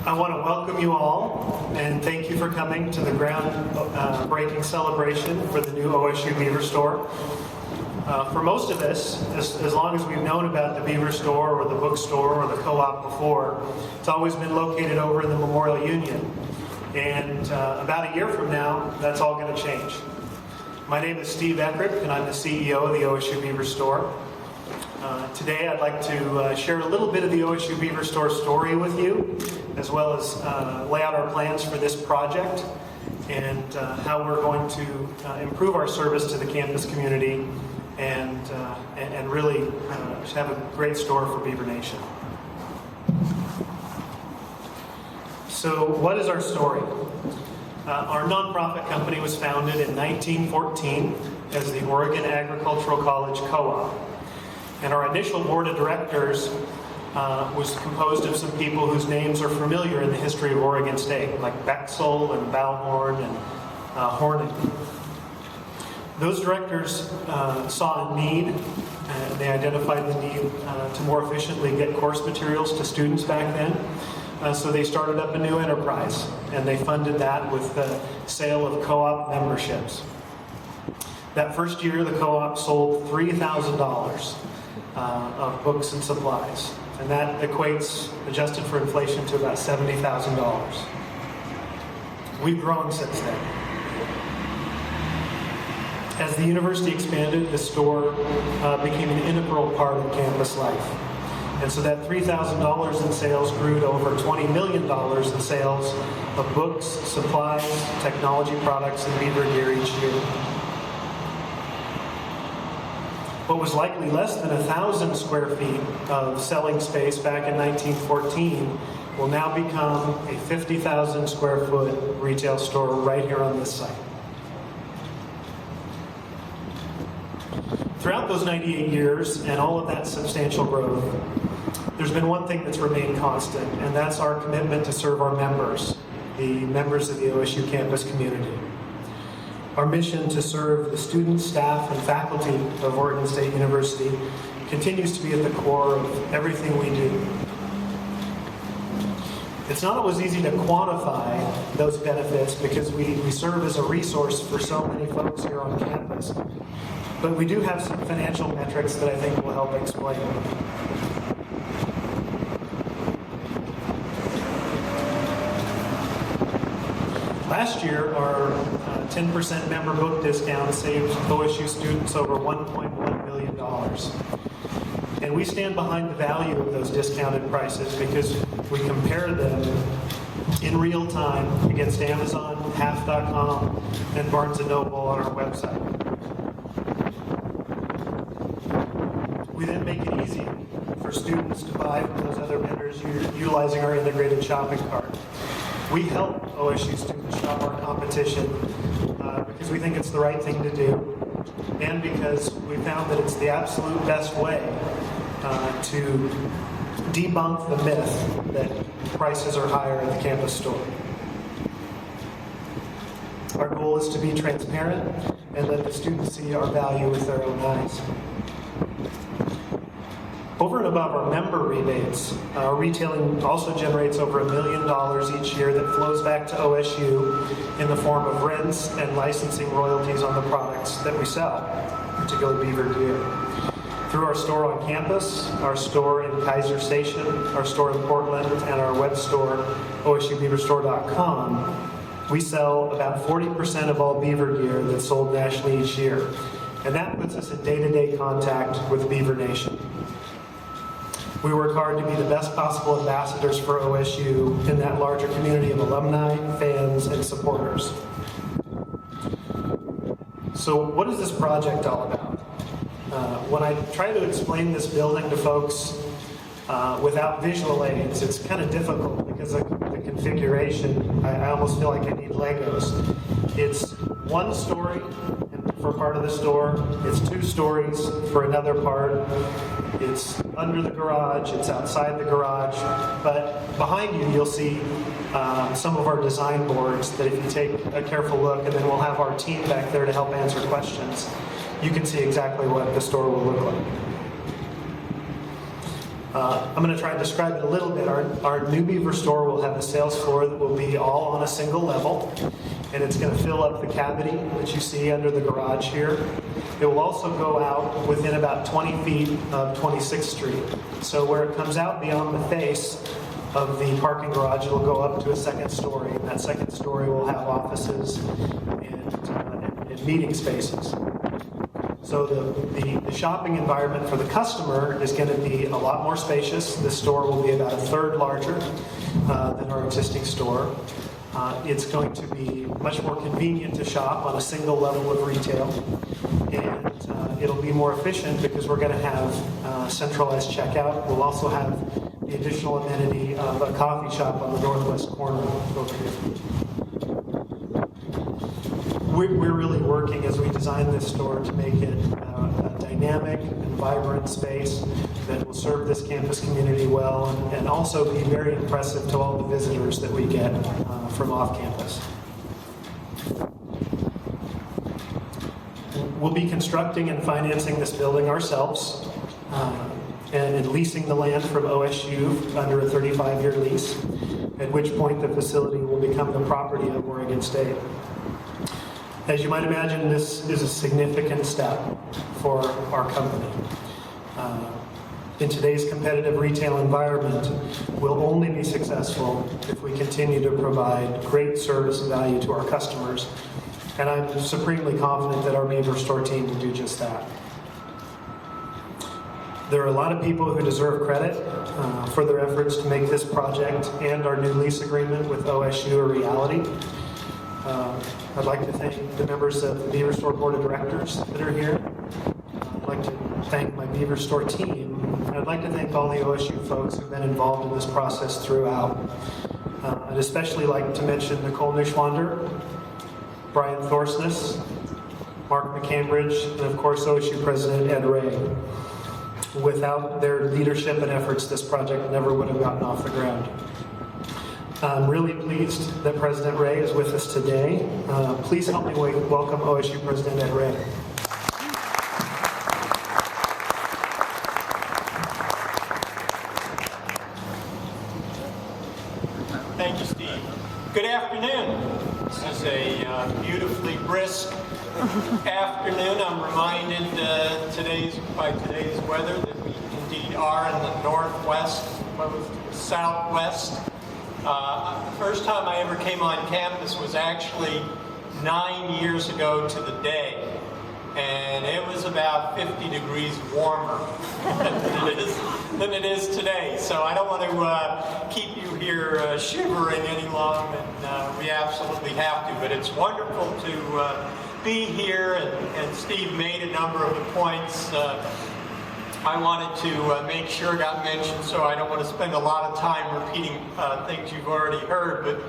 I want to welcome you all and thank you for coming to the groundbreaking celebration for the new OSU Beaver Store. For most of us, as long as we've known about the Beaver Store or the bookstore or the co-op before, it's always been located over in the Memorial Union. And about a year from now, that's all going to change. My name is Steve Eckrich, and I'm the CEO of the OSU Beaver Store. Today I'd like to share a little bit of the OSU Beaver Store story with you, as well as lay out our plans for this project and how we're going to improve our service to the campus community and really have a great store for Beaver Nation. So what is our story? Our nonprofit company was founded in 1914 as the Oregon Agricultural College Co-op. And our initial board of directors was composed of some people whose names are familiar in the history of Oregon State, like Bexel and Ballhorn and Horning. Those directors saw a need, and they identified the need to more efficiently get course materials to students back then. So they started up a new enterprise, and they funded that with the sale of co-op memberships. That first year, the co-op sold $3,000 of books and supplies, and that equates, adjusted for inflation, to about $70,000. We've grown since then. As the university expanded, the store became an integral part of campus life. And so that $3,000 in sales grew to over $20 million in sales of books, supplies, technology products, and Beaver gear each year. What was likely less than 1,000 square feet of selling space back in 1914 will now become a 50,000 square foot retail store right here on this site. Throughout those 98 years and all of that substantial growth, there's been one thing that's remained constant, and that's our commitment to serve our members, the members of the OSU campus community. Our mission to serve the students, staff, and faculty of Oregon State University continues to be at the core of everything we do. It's not always easy to quantify those benefits because we serve as a resource for so many folks here on campus, but we do have some financial metrics that I think will help explain. Last year, our 10% member book discount saved OSU students over $1.1 million. And we stand behind the value of those discounted prices because we compare them in real time against Amazon, Half.com, and Barnes & Noble on our website. We then make it easy for students to buy from those other vendors utilizing our integrated shopping cart. We help OSU students shop our competition because we think it's the right thing to do, and because we found that it's the absolute best way to debunk the myth that prices are higher at the campus store. Our goal is to be transparent and let the students see our value with their own eyes. Over and above our member rebates, our retailing also generates over $1 million each year that flows back to OSU in the form of rents and licensing royalties on the products that we sell, particularly Beaver gear. Through our store on campus, our store in Kaiser Station, our store in Portland, and our web store, OSUBeaverStore.com, we sell about 40% of all Beaver gear that's sold nationally each year. And that puts us in day-to-day contact with Beaver Nation. We work hard to be the best possible ambassadors for OSU in that larger community of alumni, fans, and supporters. So what is this project all about? When I try to explain this building to folks without visual aids, it's kind of difficult because of the configuration. I almost feel like I need Legos. It's one story for part of the store. It's 2 stories for another part. It's under the garage, it's outside the garage, but behind you, you'll see some of our design boards that if you take a careful look, and then we'll have our team back there to help answer questions, you can see exactly what the store will look like. I'm going to try and describe it a little bit. Our new Beaver store will have a sales floor that will be all on a single level, and it's going to fill up the cavity that you see under the garage here. It will also go out within about 20 feet of 26th Street. So where it comes out beyond the face of the parking garage, it'll go up to a second story, and that second story will have offices and meeting spaces. So the shopping environment for the customer is going to be a lot more spacious. This store will be about a third larger than our existing store. It's going to be much more convenient to shop on a single level of retail, and it'll be more efficient because we're going to have centralized checkout. We'll also have the additional amenity of a coffee shop on the northwest corner over here. We're really working as we design this store to make it a dynamic and vibrant space that will serve this campus community well and also be very impressive to all the visitors that we get from off campus. We'll be constructing and financing this building ourselves and leasing the land from OSU under a 35-year lease, at which point the facility will become the property of Oregon State. As you might imagine, this is a significant step for our company. In today's competitive retail environment, we'll only be successful if we continue to provide great service and value to our customers. And I'm supremely confident that our Beaver Store team will do just that. There are a lot of people who deserve credit for their efforts to make this project and our new lease agreement with OSU a reality. I'd like to thank the members of the Beaver Store Board of Directors that are here. I'd like to thank my Beaver Store team. And I'd like to thank all the OSU folks who've been involved in this process throughout. I'd especially like to mention Nicole Neuschwander, Brian Thorsness, Mark McCambridge, and of course OSU President Ed Ray. Without their leadership and efforts, this project never would have gotten off the ground. I'm really pleased that President Ray is with us today. Please help me welcome OSU President Ed Ray. Thank you, Steve. Good afternoon. This is a beautifully brisk afternoon. I'm reminded by today's weather that we indeed are in the northwest opposed to the southwest. The first time I ever came on campus was actually 9 years ago to the day, and it was about 50 degrees warmer than it is today. So I don't want to keep you here shivering any longer than we absolutely have to, but it's wonderful to be here, and Steve made a number of the points I wanted to make sure got mentioned, so I don't want to spend a lot of time repeating things you've already heard. But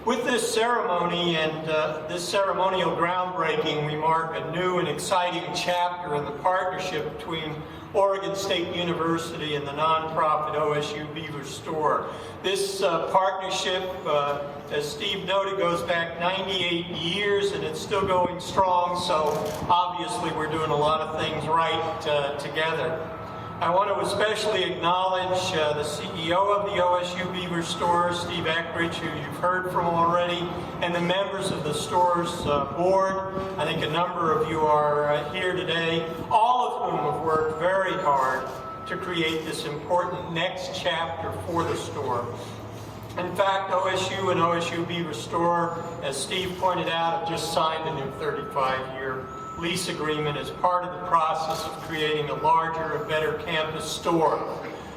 with this ceremony and this ceremonial groundbreaking, we mark a new and exciting chapter in the partnership between Oregon State University and the nonprofit OSU Beaver Store. This partnership, as Steve noted, goes back 98 years and it's still going strong, so obviously we're doing a lot of things right together. I want to especially acknowledge the CEO of the OSU Beaver Store, Steve Eckrich, who you've heard from already, and the members of the store's board. I think a number of you are here today, all of whom have worked very hard to create this important next chapter for the store. In fact, OSU and OSU Beaver Store, as Steve pointed out, have just signed a new 35-year lease agreement as part of the process of creating a larger and better campus store.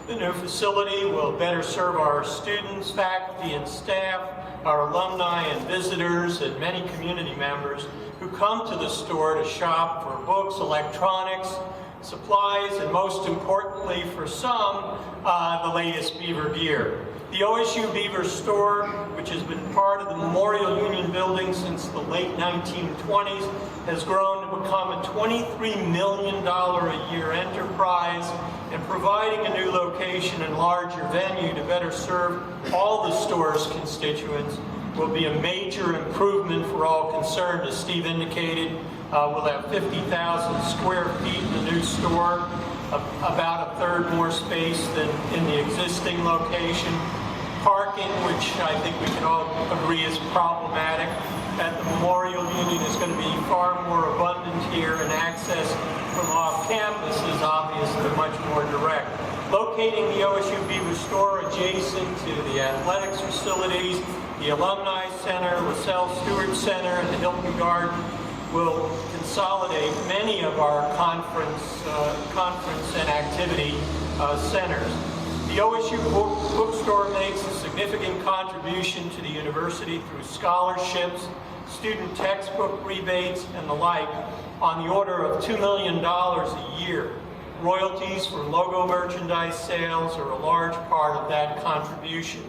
The new facility will better serve our students, faculty, and staff, our alumni and visitors, and many community members who come to the store to shop for books, electronics, supplies, and most importantly for some, the latest Beaver gear. The OSU Beaver Store, which has been part of the Memorial Union building since the late 1920s, has grown to become a $23 million a year enterprise, and providing a new location and larger venue to better serve all the store's constituents will be a major improvement for all concerned. As Steve indicated, we'll have 50,000 square feet in the new store. about a third more space than in the existing location. Parking, which I think we can all agree is problematic at the Memorial Union, is going to be far more abundant here, and access from off campus is obviously much more direct. Locating the OSU Beaver Store adjacent to the athletics facilities, the Alumni Center, LaSalle Stewart Center, and the Hilton Garden will consolidate many of our conference and activity centers. The OSU Bookstore makes a significant contribution to the university through scholarships, student textbook rebates, and the like, on the order of $2 million a year. Royalties for logo merchandise sales are a large part of that contribution.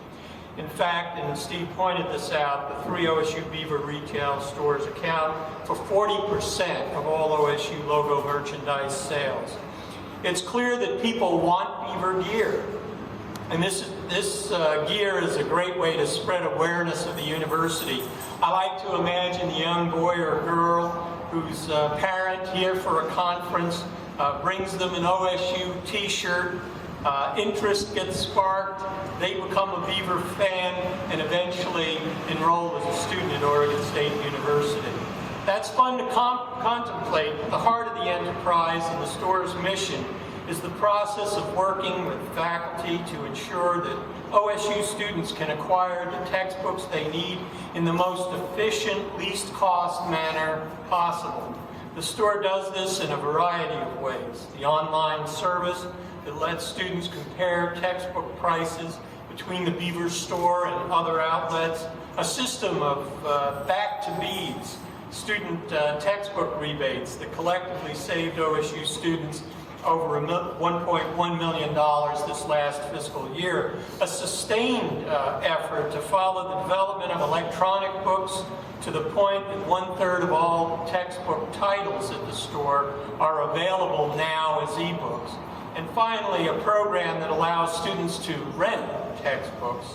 In fact, and Steve pointed this out, the 3 OSU Beaver retail stores account for 40% of all OSU logo merchandise sales. It's clear that people want Beaver gear. And this gear is a great way to spread awareness of the university. I like to imagine a young boy or girl whose parent here for a conference brings them an OSU t-shirt, interest gets sparked, they become a Beaver fan, and eventually enroll as a student at Oregon State University. That's fun to contemplate, but the heart of the enterprise and the store's mission is the process of working with faculty to ensure that OSU students can acquire the textbooks they need in the most efficient, least cost manner possible. The store does this in a variety of ways. The online service that lets students compare textbook prices between the Beaver Store and other outlets, a system of back-to-beads, student textbook rebates that collectively saved OSU students over $1.1 million this last fiscal year, a sustained effort to follow the development of electronic books to the point that 1/3 of all textbook titles at the store are available now as ebooks. And finally, a program that allows students to rent textbooks,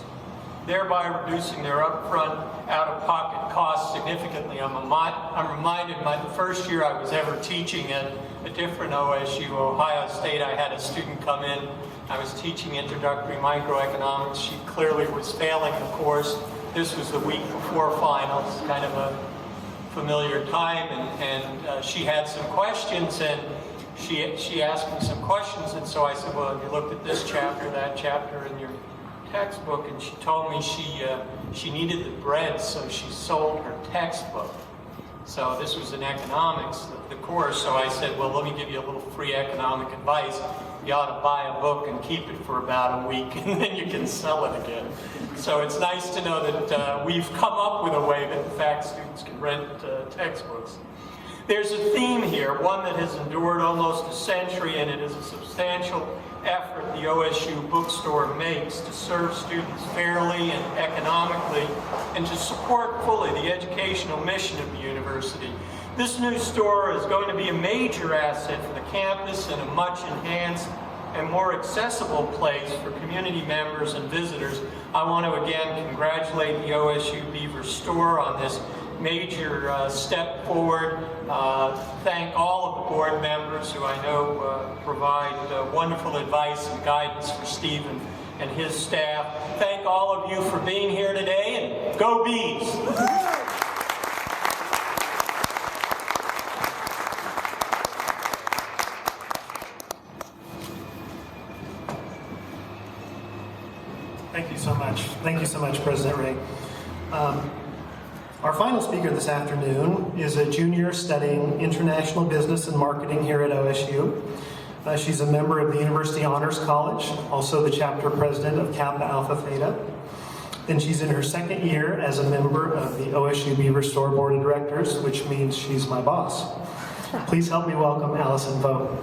thereby reducing their upfront out-of-pocket costs significantly. I'm reminded the first year I was ever teaching at a different OSU, Ohio State, I had a student come in. I was teaching introductory microeconomics. She clearly was failing the course. This was the week before finals, kind of a familiar time, and she had some questions, and she asked me some questions, and so I said, well, have you looked at this chapter, that chapter in your textbook? And she told me she needed the bread, so she sold her textbook. So this was in economics, the course. So I said, well, let me give you a little free economic advice. You ought to buy a book and keep it for about a week, and then you can sell it again. So it's nice to know that we've come up with a way that, in fact, students can rent textbooks. There's a theme here, one that has endured almost a century, and it is a substantial effort the OSU bookstore makes to serve students fairly and economically, and to support fully the educational mission of the university. This new store is going to be a major asset for the campus and a much enhanced and more accessible place for community members and visitors. I want to again congratulate the OSU Beaver Store on this major step forward. Thank all of the board members who I know provide wonderful advice and guidance for Stephen and his staff. Thank all of you for being here today, and go Bees! Thank you so much. Thank you so much, President Ray. Our final speaker this afternoon is a junior studying international business and marketing here at OSU. She's a member of the University Honors College, also the chapter president of Kappa Alpha Theta. And she's in her second year as a member of the OSU Beaver Store Board of Directors, which means she's my boss. Please help me welcome Allison Vo.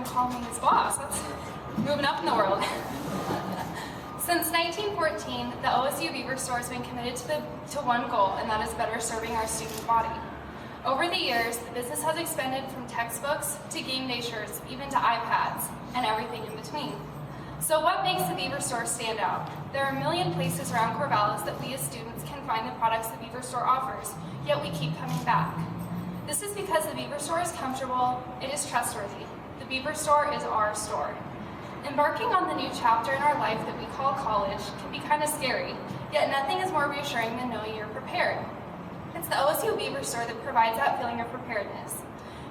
Call me his boss. That's moving up in the world. Since 1914, the OSU Beaver Store has been committed to one goal, and that is better serving our student body. Over the years, the business has expanded from textbooks to game day shirts, even to iPads, and everything in between. So what makes the Beaver Store stand out? There are a million places around Corvallis that we as students can find the products the Beaver Store offers, yet we keep coming back. This is because the Beaver Store is comfortable, it is trustworthy. The Beaver Store is our store. Embarking on the new chapter in our life that we call college can be kind of scary, yet nothing is more reassuring than knowing you're prepared. It's the OSU Beaver Store that provides that feeling of preparedness.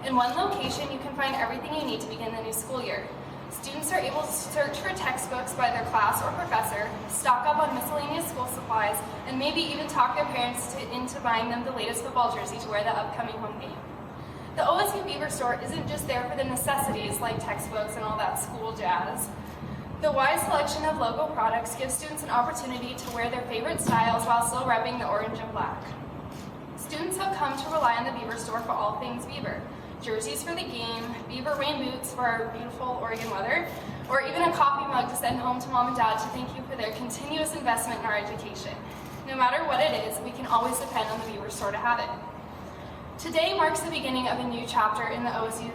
In one location, you can find everything you need to begin the new school year. Students are able to search for textbooks by their class or professor, stock up on miscellaneous school supplies, and maybe even talk their parents into buying them the latest football jersey to wear the upcoming home game. The OSU Beaver Store isn't just there for the necessities like textbooks and all that school jazz. The wide selection of logo products gives students an opportunity to wear their favorite styles while still repping the orange and black. Students have come to rely on the Beaver Store for all things Beaver. Jerseys for the game, Beaver rain boots for our beautiful Oregon weather, or even a coffee mug to send home to mom and dad to thank you for their continuous investment in our education. No matter what it is, we can always depend on the Beaver Store to have it. Today marks the beginning of a new chapter in the OSU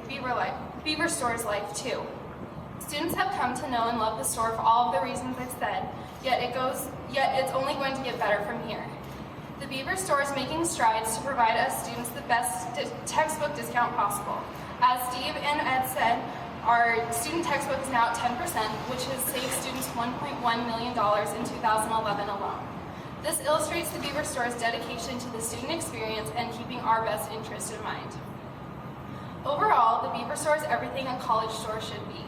Beaver Store's life too. Students have come to know and love the store for all of the reasons I've said, yet it's only going to get better from here. The Beaver Store is making strides to provide us students the best textbook discount possible. As Steve and Ed said, our student textbook is now at 10%, which has saved students $1.1 million in 2011 alone. This illustrates the Beaver Store's dedication to the student experience and keeping our best interest in mind. Overall, the Beaver Store is everything a college store should be.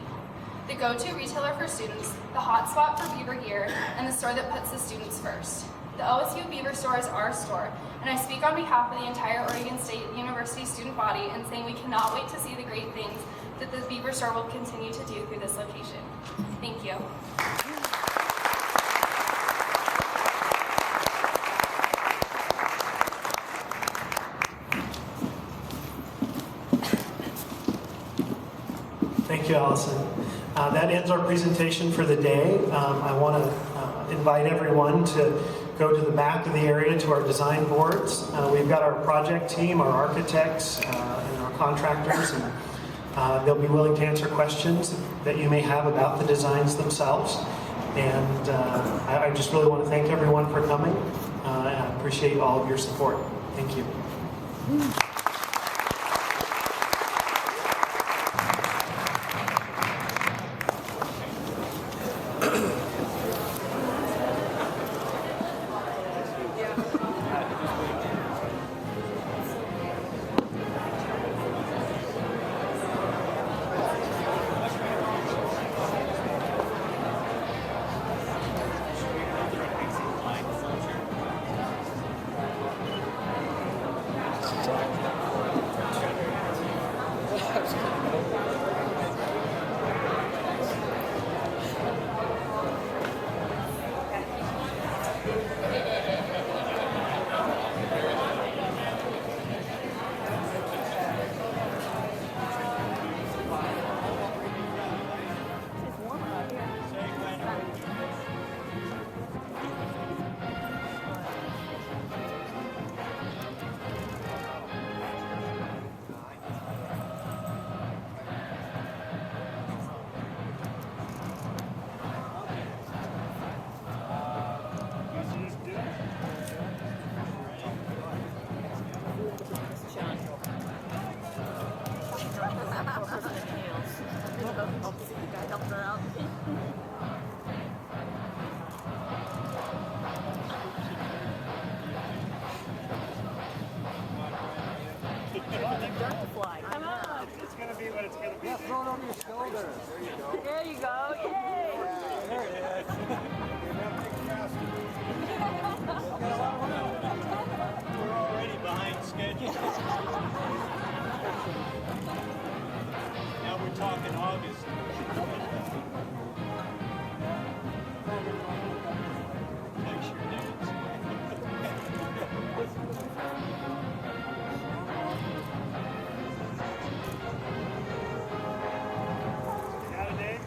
The go-to retailer for students, the hotspot for Beaver gear, and the store that puts the students first. The OSU Beaver Store is our store, and I speak on behalf of the entire Oregon State University student body in saying we cannot wait to see the great things that the Beaver Store will continue to do through this location. Thank you. Thank you, Allison. That ends our presentation for the day. I want to invite everyone to go to the back of the area to our design boards. We've got our project team, our architects, and our contractors, and they'll be willing to answer questions that you may have about the designs themselves. And I just really want to thank everyone for coming, and I appreciate all of your support. Thank you. It's gonna be what it's gonna be. Yeah, throw it over your shoulder. There you go. There you go. Yay! There it is. We're already behind schedule. Now we're talking August. Nice your names. Got a date?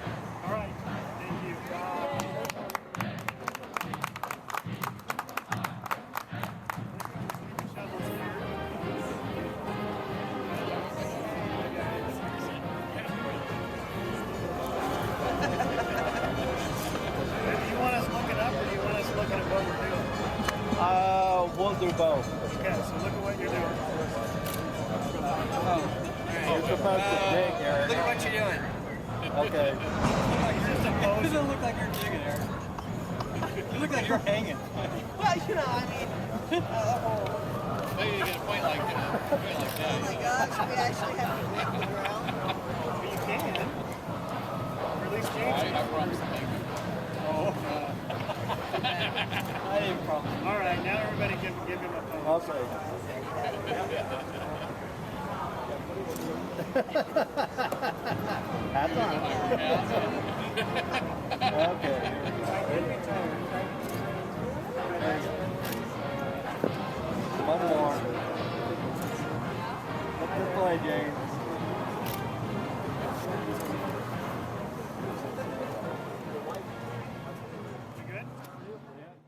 All right. Thank you. We'll do both. Okay, so look at what you're doing. You're supposed to dig, Eric. Look at what you're doing. Okay. It doesn't look like you're digging, Eric. You look like you're hanging. Well, you know, I mean. Maybe you get a point like that. Oh my gosh, we actually have to dig the ground. But you can. Or at least James I can. promise to make it. I didn't promise. All right, now everybody give him a phone. Okay. That's on. Okay. One more. Let's play, James.